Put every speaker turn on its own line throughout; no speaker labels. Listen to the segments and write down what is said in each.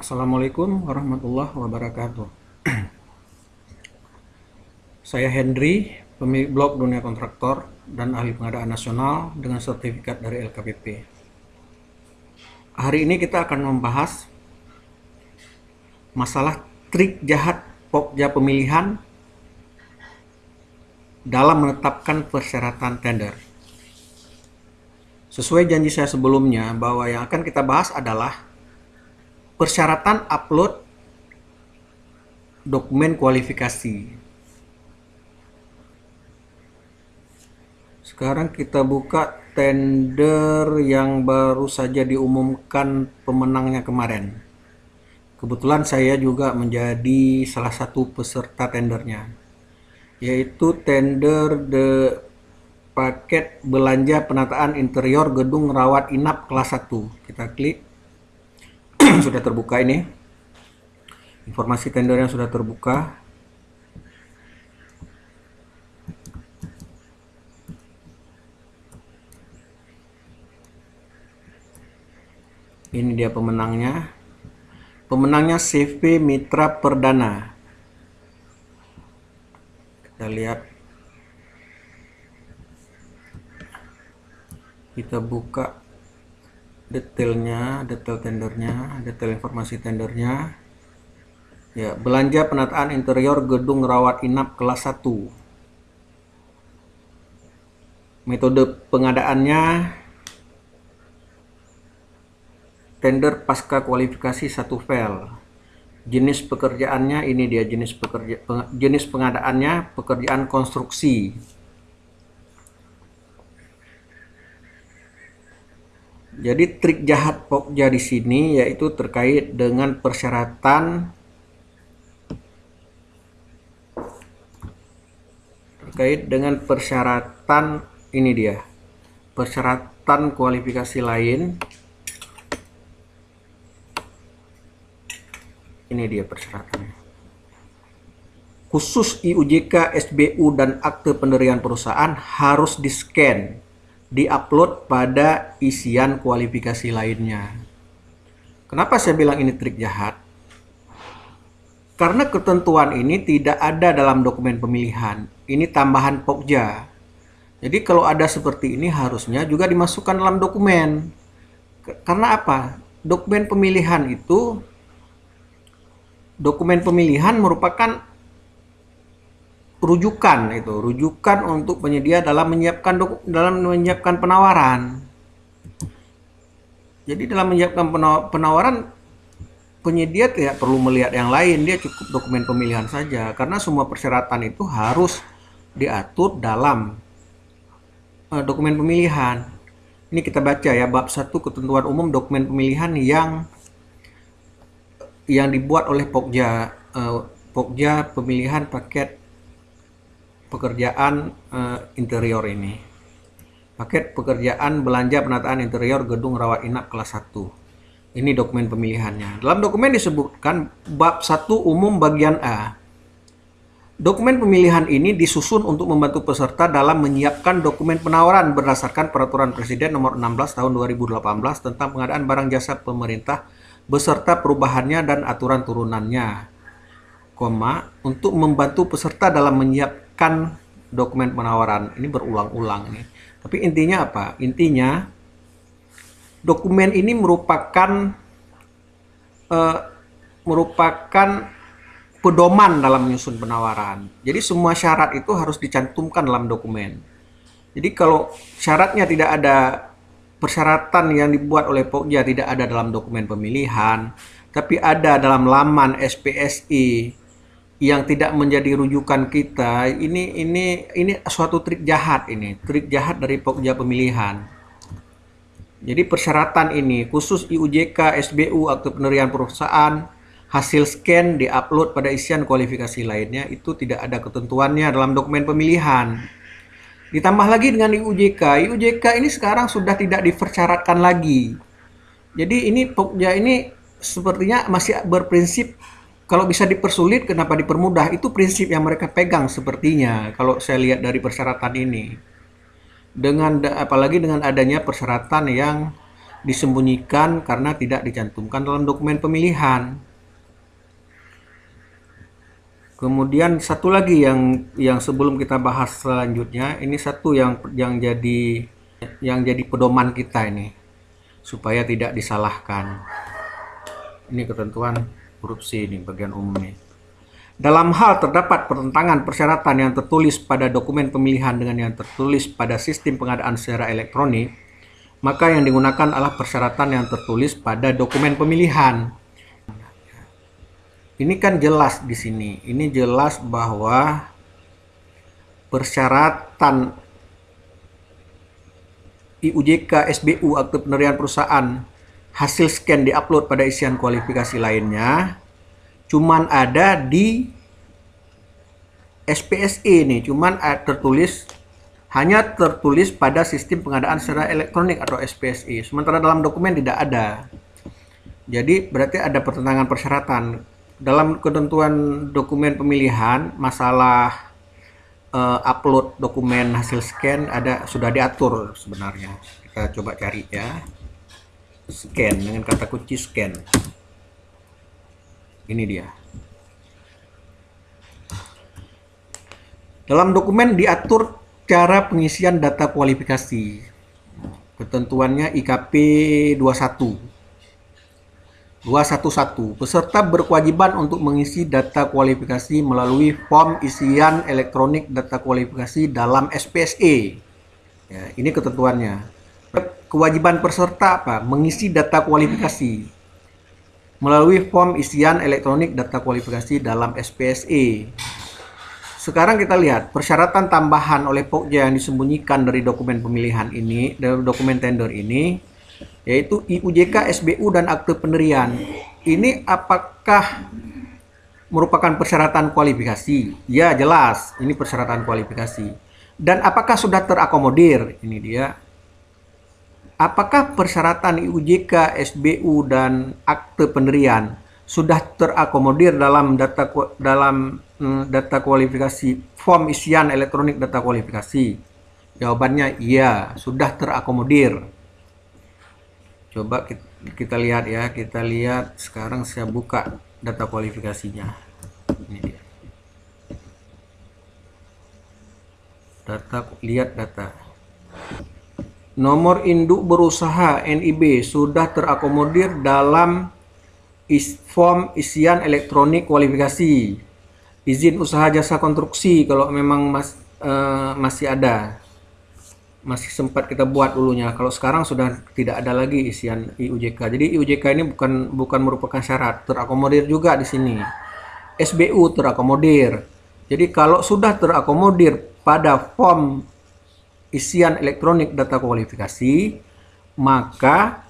Assalamualaikum warahmatullahi wabarakatuh. Saya Hendry, pemilik blog Dunia Kontraktor dan ahli pengadaan nasional dengan sertifikat dari LKPP. Hari ini kita akan membahas masalah trik jahat Pokja pemilihan dalam menetapkan persyaratan tender. Sesuai janji saya sebelumnya bahwa yang akan kita bahas adalah persyaratan upload dokumen kualifikasi. Sekarang kita buka tender yang baru saja diumumkan pemenangnya kemarin. Kebetulan saya juga menjadi salah satu peserta tendernya, yaitu tender paket belanja penataan interior gedung rawat inap kelas 1. Kita klik. Sudah terbuka ini. Informasi tendernya sudah terbuka. Ini dia pemenangnya. Pemenangnya CV Mitra Perdana. Kita lihat. Kita buka detailnya, detail tendernya, detail informasi tendernya. Ya, belanja penataan interior gedung rawat inap kelas 1. Metode pengadaannya tender pasca kualifikasi 1 file. Jenis pekerjaannya ini dia jenis pengadaannya pekerjaan konstruksi. Jadi trik jahat Pokja di sini yaitu terkait dengan persyaratan ini dia. Persyaratan kualifikasi lain. Ini dia persyaratannya. Khusus IUJK, SBU dan akte pendirian perusahaan harus di-scan, di-upload pada isian kualifikasi lainnya. Kenapa saya bilang ini trik jahat? Karena ketentuan ini tidak ada dalam dokumen pemilihan. Ini tambahan Pokja. Jadi kalau ada seperti ini harusnya juga dimasukkan dalam dokumen. Karena apa? Dokumen pemilihan merupakan rujukan untuk penyedia dalam menyiapkan penawaran. Jadi dalam menyiapkan penawaran, penyedia tidak perlu melihat yang lain, dia cukup dokumen pemilihan saja, karena semua persyaratan itu harus diatur dalam dokumen pemilihan. Ini kita baca ya, bab 1 ketentuan umum dokumen pemilihan yang dibuat oleh Pokja pemilihan paket pekerjaan interior ini. Paket pekerjaan belanja penataan interior gedung rawat inap kelas 1. Ini dokumen pemilihannya. Dalam dokumen disebutkan bab 1 umum bagian A. Dokumen pemilihan ini disusun untuk membantu peserta dalam menyiapkan dokumen penawaran berdasarkan Peraturan Presiden Nomor 16 Tahun 2018 tentang pengadaan barang jasa pemerintah beserta perubahannya dan aturan turunannya, untuk membantu peserta dalam menyiapkan dokumen penawaran. Ini berulang-ulang nih. Tapi intinya apa? Intinya dokumen ini merupakan pedoman dalam menyusun penawaran. Jadi semua syarat itu harus dicantumkan dalam dokumen. Jadi kalau syaratnya tidak ada, persyaratan yang dibuat oleh Pokja tidak ada dalam dokumen pemilihan, tapi ada dalam laman SPSI yang tidak menjadi rujukan kita, ini suatu trik jahat trik jahat dari Pokja pemilihan. Jadi persyaratan ini khusus IUJK, SBU, akte pendirian perusahaan, hasil scan diupload pada isian kualifikasi lainnya, itu tidak ada ketentuannya dalam dokumen pemilihan. Ditambah lagi dengan IUJK ini sekarang sudah tidak dipersyaratkan lagi. Jadi ini Pokja ini sepertinya masih berprinsip kalau bisa dipersulit kenapa dipermudah. Itu prinsip yang mereka pegang sepertinya kalau saya lihat dari persyaratan ini. Apalagi dengan adanya persyaratan yang disembunyikan karena tidak dicantumkan dalam dokumen pemilihan. Kemudian satu lagi yang sebelum kita bahas selanjutnya, ini satu yang jadi pedoman kita ini supaya tidak disalahkan. Ini ketentuan huruf C ini bagian umum nih. Dalam hal terdapat pertentangan persyaratan yang tertulis pada dokumen pemilihan dengan yang tertulis pada sistem pengadaan secara elektronik, maka yang digunakan adalah persyaratan yang tertulis pada dokumen pemilihan. Ini kan jelas di sini. Ini jelas bahwa persyaratan IUJK SBU akte penerian perusahaan hasil scan diupload pada isian kualifikasi lainnya cuman ada di SPSE nih, hanya tertulis pada sistem pengadaan secara elektronik atau SPSE, sementara dalam dokumen tidak ada. Jadi berarti ada pertentangan persyaratan. Dalam ketentuan dokumen pemilihan, masalah upload dokumen hasil scan sudah diatur sebenarnya. Kita coba cari ya. Scan dengan kata kunci scan. Ini dia. Dalam dokumen diatur cara pengisian data kualifikasi. Ketentuannya IKP 211. Peserta berkewajiban untuk mengisi data kualifikasi melalui form isian elektronik data kualifikasi dalam SPSE. Ya, ini ketentuannya. Kewajiban peserta apa? Mengisi data kualifikasi melalui form isian elektronik data kualifikasi dalam SPSE. Sekarang kita lihat persyaratan tambahan oleh Pokja yang disembunyikan dari dokumen pemilihan ini, dari dokumen tender ini, yaitu IUJK, SBU, dan akte penerian. Ini apakah merupakan persyaratan kualifikasi? Ya, jelas. Ini persyaratan kualifikasi. Dan apakah sudah terakomodir? Ini dia. Apakah persyaratan IUJK, SBU, dan akte penerian sudah terakomodir dalam data kualifikasi form isian elektronik data kualifikasi? Jawabannya iya, sudah terakomodir. Coba kita lihat ya, kita lihat sekarang saya buka data kualifikasinya. Ini dia. Lihat data. Nomor induk berusaha NIB sudah terakomodir dalam form isian elektronik kualifikasi. Izin usaha jasa konstruksi kalau memang masih ada. Masih sempat kita buat dulunya. Kalau sekarang sudah tidak ada lagi isian IUJK. Jadi IUJK ini bukan merupakan syarat, terakomodir juga di sini. SBU terakomodir. Jadi kalau sudah terakomodir pada form isian elektronik data kualifikasi, maka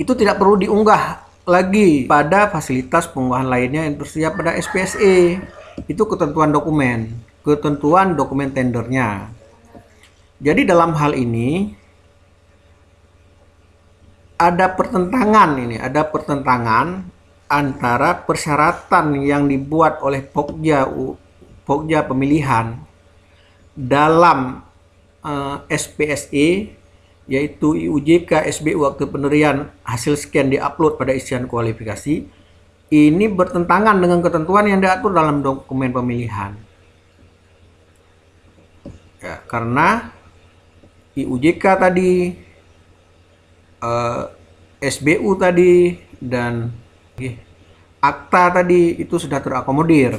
itu tidak perlu diunggah lagi pada fasilitas pengunggahan lainnya yang tersedia pada SPSE. Itu ketentuan dokumen tendernya. Jadi dalam hal ini ada pertentangan antara persyaratan yang dibuat oleh Pokja pemilihan dalam SPSE, yaitu IUJK, SBU, akte penerian hasil scan diupload pada isian kualifikasi, ini bertentangan dengan ketentuan yang diatur dalam dokumen pemilihan. Ya, karena IUJK tadi, SBU tadi, dan akta tadi itu sudah terakomodir.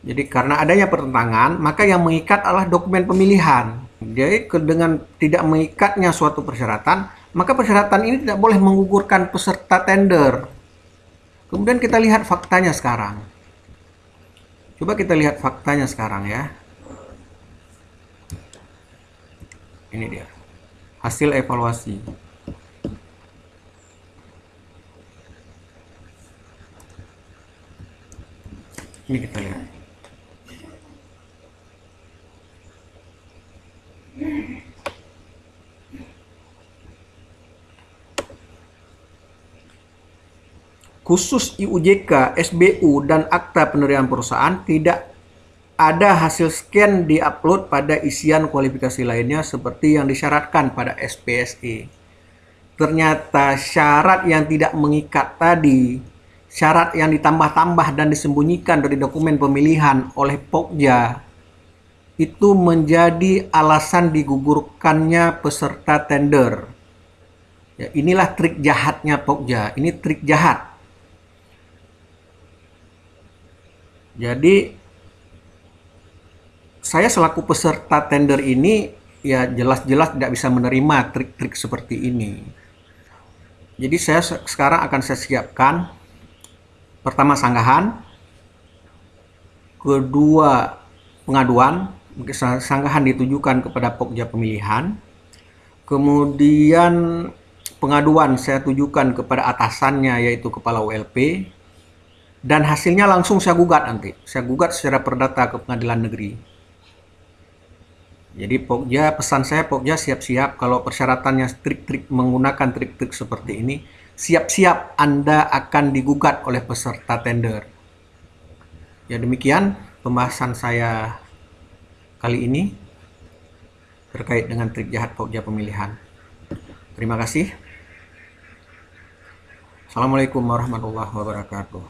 Jadi karena adanya pertentangan, maka yang mengikat adalah dokumen pemilihan. Jadi dengan tidak mengikatnya suatu persyaratan, maka persyaratan ini tidak boleh menggugurkan peserta tender. Kemudian kita lihat faktanya sekarang. Coba kita lihat faktanya sekarang ya. Ini dia hasil evaluasi. Ini kita lihat. Khusus IUJK, SBU, dan akta penerian perusahaan tidak ada hasil scan diupload pada isian kualifikasi lainnya seperti yang disyaratkan pada SPSE. ternyata syarat yang tidak mengikat tadi, syarat yang ditambah-tambah dan disembunyikan dari dokumen pemilihan oleh Pokja, itu menjadi alasan digugurkannya peserta tender. Ya, inilah trik jahatnya Pokja. Ini trik jahat. Jadi saya selaku peserta tender ini ya jelas-jelas tidak bisa menerima trik-trik seperti ini. Jadi sekarang akan saya siapkan pertama sanggahan, kedua pengaduan, sanggahan ditujukan kepada Pokja pemilihan, kemudian pengaduan saya tujukan kepada atasannya yaitu kepala ULP, dan hasilnya langsung saya gugat nanti. Saya gugat secara perdata ke pengadilan negeri. Jadi Pokja, pesan saya Pokja siap-siap kalau persyaratannya trik-trik menggunakan trik-trik seperti ini, siap-siap Anda akan digugat oleh peserta tender. Ya demikian pembahasan saya kali ini terkait dengan trik jahat Pokja pemilihan. Terima kasih. Assalamualaikum warahmatullahi wabarakatuh.